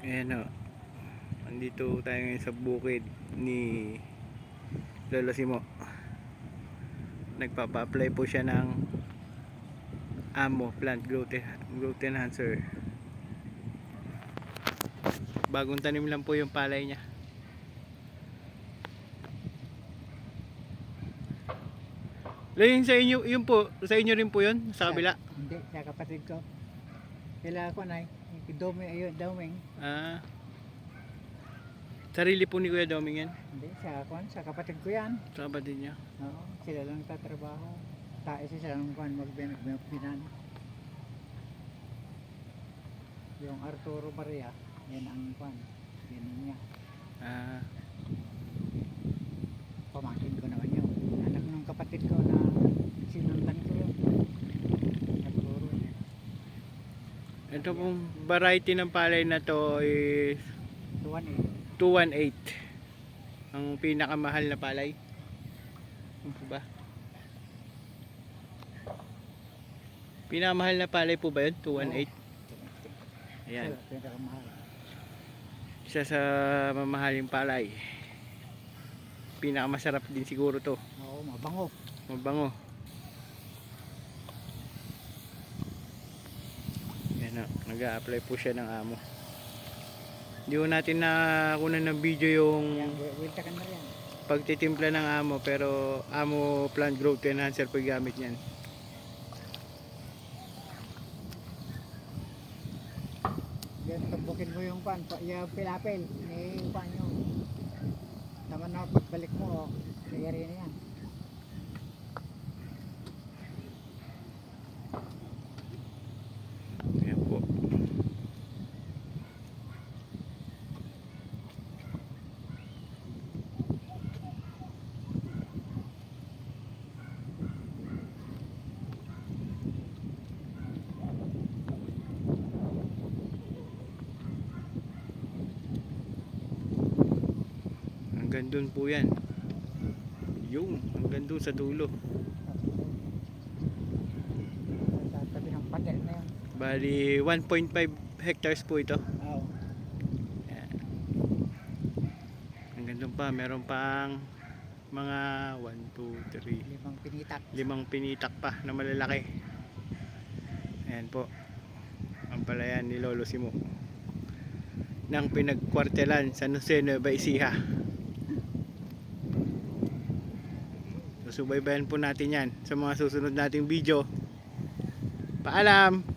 Ayan o. Andito tayo ngayon sa bukid ni Lolo Simo. Nagpapa-apply po siya ng AMO, Plant Growth Enhancer. Bagong tanim lang po yung palay niya. Yung sa inyo, yun po, sa inyo rin po yun, sa kabila? Hindi, sa kapatid ko. Kailangan ko na Doming. Ah, sarili po ni Kuya Doming yan? Hindi, sa kapatid ko yan. Sa kapatid niya? Oo, sila lang tatrabaho. Sila lang magbinan. Yung Arturo Maria, yan ang kwan. Yan niya. Ah, Pamangkin ko naman yun. Anak ng kapatid ko na sinundan ko yun. Arturo. ito pong variety ng palay na to is 218. 218. Ang pinakamahal na palay. Ano po ba? Pinakamahal na palay po ba yun? 218? Ayan. Pinakamahal. Isa sa mamahaling palay. Pinakamasarap din siguro to. Oo, mabango. Mabango. Yan o. Nag-a-apply po siya ng amo. Hindi ko natin nakunan ng video yung Yan, wilta ka na rin. pagtitimpla ng amo, pero amo plant growth enhancer po yung gamit niyan. Yan, tumbukin mo yung pilapil. Yung pan yung naman na pagbalik mo, nangyari na yan. Ayan po. Hanggang dun po yan. Yung hanggang dun sa dulo. Sa tabi ng pader na yan. Bali 1.5 hectares po ito. Oo. Ayan. Hanggang dun pa, meron pang mga 1, 2, 3, 5 pinitak. 5 pinitak pa na malalaki. Ayan po ang palayan ni Lolo Simo ng pinagkwartelan sa Jose Nueva Ecija. Subaybayan po natin yan sa mga susunod nating video. Paalam!